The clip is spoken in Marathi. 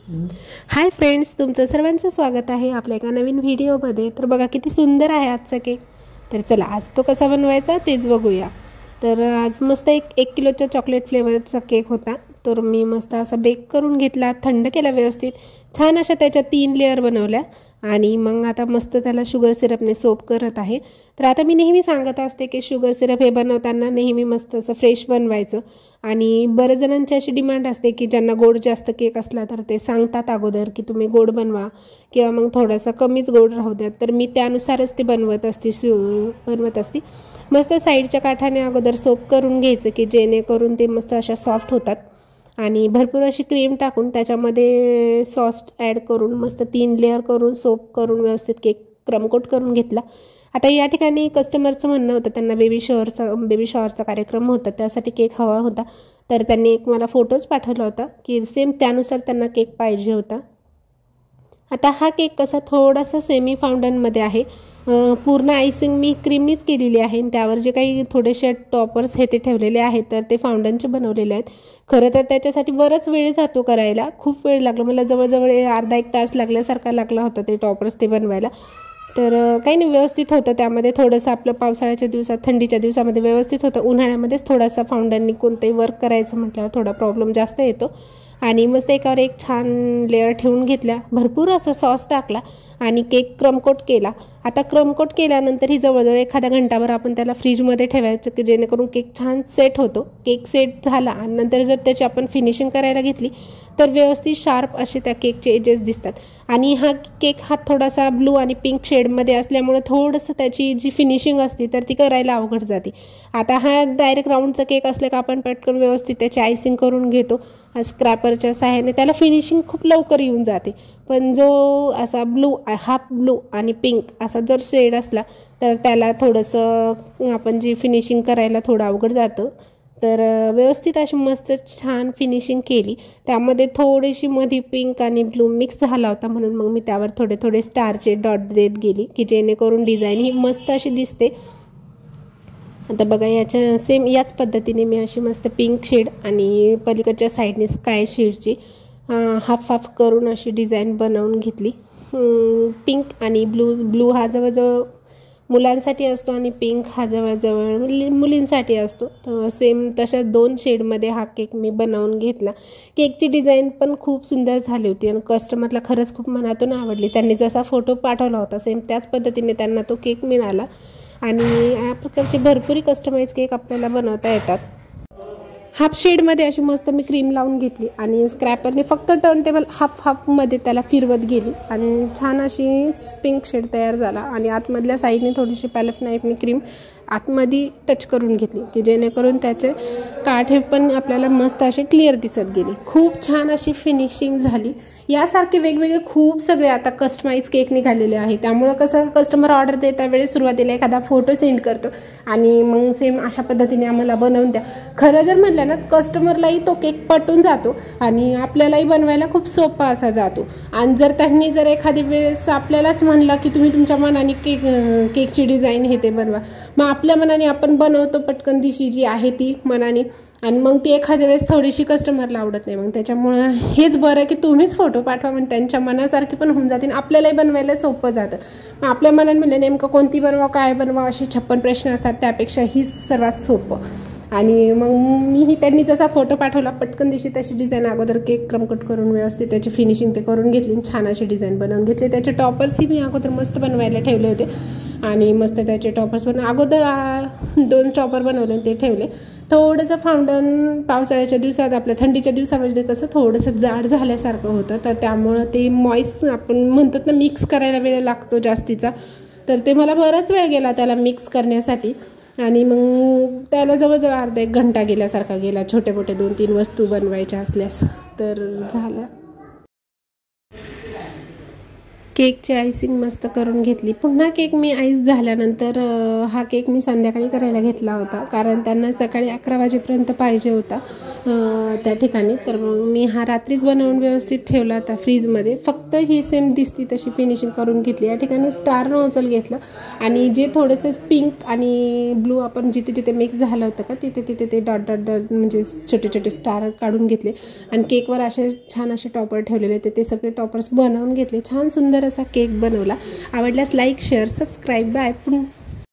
हाय फ्रेंड्स, तुमचं सर्वांचं स्वागत आहे आपल्या एका नवीन व्हिडिओमध्ये। तर बघा किती सुंदर आहे आजचा केक। तर चला आज तो कसा बनवायचा तेच बघूया। तर आज मस्त एक किलोचा चॉकलेट फ्लेवरचा केक होता। तर मी मस्त असा बेक करून घेतला, थंड केला व्यवस्थित, छान अशा त्याच्या 3 लेयर बनवल्या आणि मग आता मस्त त्याला शुगर सिरपने सोप करत आहे। तर आता मी नेहमी सांगत असते की शुगर सिरप हे बनवताना नेहमी मस्त असं फ्रेश बनवायचं आणि बरेच जणांची अशी डिमांड असते की ज्यांना गोड जास्त केक असला तर ते सांगतात अगोदर की तुम्ही गोड बनवा किंवा मग थोडासा कमीच गोड राहू द्या। तर मी त्यानुसारच ते बनवत असते। मस्त साईडच्या काठाने अगोदर सोप करून घ्यायचं की जेणेकरून ते मस्त अशा सॉफ्ट होतात आणि भरपूर अशी क्रीम टाकून त्याच्यामध्ये सॉस ॲड करून मस्त 3 लेयर करून सोप करून व्यवस्थित केक क्रम कोट करून घेतला। आता या ठिकाणी कस्टमरचं म्हणणं होतं त्यांना बेबी शॉवरचा कार्यक्रम होता, त्यासाठी केक हवा होता। तर त्यांनी एक मला फोटोज पाठवला होता की सेम त्यानुसार त्यांना केक पाहिजे होता। आता हा केक कसा थोडासा सेमी फाउंडनमध्ये आहे, पूर्ण आयसिंग मी क्रीमनीच केलेली आहे। त्यावर जे काही थोडेसे टॉपर्स हे ते ठेवलेले आहेत तर ते फाउंडनचे बनवलेले आहेत। खरं तर त्याच्यासाठी बराच वेळ जातो करायला, खूप वेळ लागला मला, जवळजवळ अर्धा एक तास लागल्यासारखा लागला होता ते टॉपर्स ते बनवायला। तर काही नाही, व्यवस्थित होतं। त्यामध्ये थोडंसं आपलं पावसाळ्याच्या दिवसात थंडीच्या दिवसामध्ये व्यवस्थित होतं, उन्हाळ्यामध्येच थोडासा फाउंडननी कोणतेही वर्क करायचं म्हटल्यावर थोडा प्रॉब्लेम जास्त येतो। आणि मस्त एकावर एक छान लेअर ठेवून घेतल्या, भरपूर असं सॉस टाकला आणि केक क्रमकोट केला। आता क्रमकोट केल्यानंतर ही जवळजवळ एखादा घंटाभर आपण त्याला फ्रीजमध्ये ठेवायचं की जेणेकरून केक छान सेट होतो। केक सेट झाला आणि नंतर जर त्याची आपण फिनिशिंग करायला घेतली तर व्यवस्थित शार्प असे त्या केकचे एजेस दिसतात। आणि हा केक थोडासा ब्लू आणि पिंक शेडमध्ये असल्यामुळे थोडंसं त्याची जी फिनिशिंग असते तर ती करायला अवघड जाते। आता हा डायरेक्ट राऊंडचा केक असला का आपण पटकन व्यवस्थित त्याची आयसिंग करून घेतो स्क्रॅपरच्या सहाय्याने, त्याला फिनिशिंग खूप लवकर येऊन जाते। पण जो असा हाफ ब्लू आणि पिंक असा जर शेड असला तर त्याला थोडंसं आपण जी फिनिशिंग करायला थोडं अवघड जातं। तर व्यवस्थित अशी मस्त छान फिनिशिंग केली। त्यामध्ये थोडीशी मध्ये पिंक आणि ब्लू मिक्स झाला होता म्हणून मग मी त्यावर थोडे थोडे स्टारचे डॉट देत गेली की जेणेकरून डिझाईन ही मस्त अशी दिसते। आता बघा याच्या सेम याच पद्धतीने मी अशी मस्त पिंक शेड आणि पलीकडच्या साईडने स्काय शेडची हाफ हाफ करून अशी डिझाईन बनवून घेतली। पिंक आणि ब्लू हा जवळजवळ मुलांसाठी असतो आणि पिंक हा जवळजवळ मुलींसाठी असतो। तर सेम तशा 2 शेडमध्ये हा केक मी बनवून घेतला। केकची डिझाईन पण खूप सुंदर झाली होती आणि कस्टमरला खरंच खूप मनातून आवडली। त्यांनी जसा फोटो पाठवला होता सेम त्याच पद्धतीने त्यांना तो केक मिळाला आणि या प्रकारचे भरपूर कस्टमाइज केक आपल्याला बनवता येतात। हाफ शेडमध्ये अशी मस्त मी क्रीम लावून घेतली आणि स्क्रॅपरने फक्त टर्न टेबल हाफमध्ये त्याला फिरवत गेली आणि छान अशी पिंक शेड तयार झाला। आणि आतमधल्या साईडने थोडीशी पॅलेट नाईफने क्रीम आतमध्ये टच करून घेतली की जेणेकरून त्याचे काठे पण आपल्याला मस्त असे क्लिअर दिसत गेले। खूप छान अशी फिनिशिंग झाली। यासारखे वेगवेगळे खूप सगळे आता कस्टमाइज केक निघालेले आहे, त्यामुळं कसं कस्टमर ऑर्डर देता वेळेस सुरुवातीला एखादा फोटो सेंड करतो आणि मग सेम अशा पद्धतीने आम्हाला बनवून द्या। खरं जर म्हटलं ना कस्टमरलाही तो केक पटून जातो आणि आपल्यालाही बनवायला खूप सोपा असा जातो। आणि जर त्यांनी जर एखादी वेळेस आपल्यालाच म्हणलं की तुम्ही तुमच्या मनाने केकची डिझाईन हे ते बनवा, मग आपल्या मनाने आपण बनवतो पटकन दिशी जी आहे ती मनाने, आणि मग ती एखाद्या वेळेस थोडीशी कस्टमरला आवडत नाही। मग त्याच्यामुळं हेच बरं की तुम्हीच फोटो पाठवा, म्हणजे त्यांच्या मनासारखी पण होऊन जाते, आपल्यालाही बनवायला सोपं जातं। मग आपल्या मनाने म्हणलं नेमकं कोणती बनवा काय बनवा असे 56 प्रश्न असतात, त्यापेक्षा ही सर्वात सोपं। आणि मग मीही त्यांनी जसा फोटो पाठवला पटकन दिशी तशी डिझाईन अगोदर केक क्रमकट करून व्यवस्थित त्याची फिनिशिंग ते करून घेतली, छान अशी डिझाईन बनवून घेतली। त्याचे टॉपर्सही मी अगोदर मस्त बनवायला ठेवले होते आणि मस्त त्याचे टॉपर्स अगोदर 2 टॉपर बनवले ते ठेवले। थोडंसं फाउंडन पावसाळ्याच्या दिवसात आपल्या थंडीच्या दिवसामध्ये कसं थोडंसं जाड झाल्यासारखं होतं, तर त्यामुळं ते मॉइस्ट आपण म्हणतात ना मिक्स करायला वेळ लागतो जास्तीचा, तर ते मला बराच वेळ गेला त्याला मिक्स करण्यासाठी आणि मग त्याला जवळजवळ अर्धा एक घंटा गेल्यासारखा गेला, छोटे मोठे 2-3 वस्तू बनवायच्या असल्यास तर झाल्या। केकची आयसिंग मस्त करून घेतली। पुन्हा केक मी आईस झाल्यानंतर हा केक मी संध्याकाळी करायला घेतला होता, कारण त्यांना सकाळी 11 वाजेपर्यंत पाहिजे होता त्या ठिकाणी। तर मग मी हा रात्रीच बनवून व्यवस्थित ठेवला होता फ्रीजमध्ये। फक्त ही सेम दिसती तशी फिनिशिंग करून घेतली। या ठिकाणी स्टार नोझल घेतलं आणि जे थोडेसे पिंक आणि ब्लू आपण जिथे जिथे मिक्स झालं होतं का तिथे तिथे ते डॉट डॉट डॉट म्हणजे छोटे छोटे स्टार काढून घेतले आणि केकवर असे छान असे टॉपर ठेवलेले ते सगळे टॉपर्स बनवून घेतले। छान सुंदर असा केक बनवला। आवडल्यास लाईक शेअर सबस्क्राईब बाय।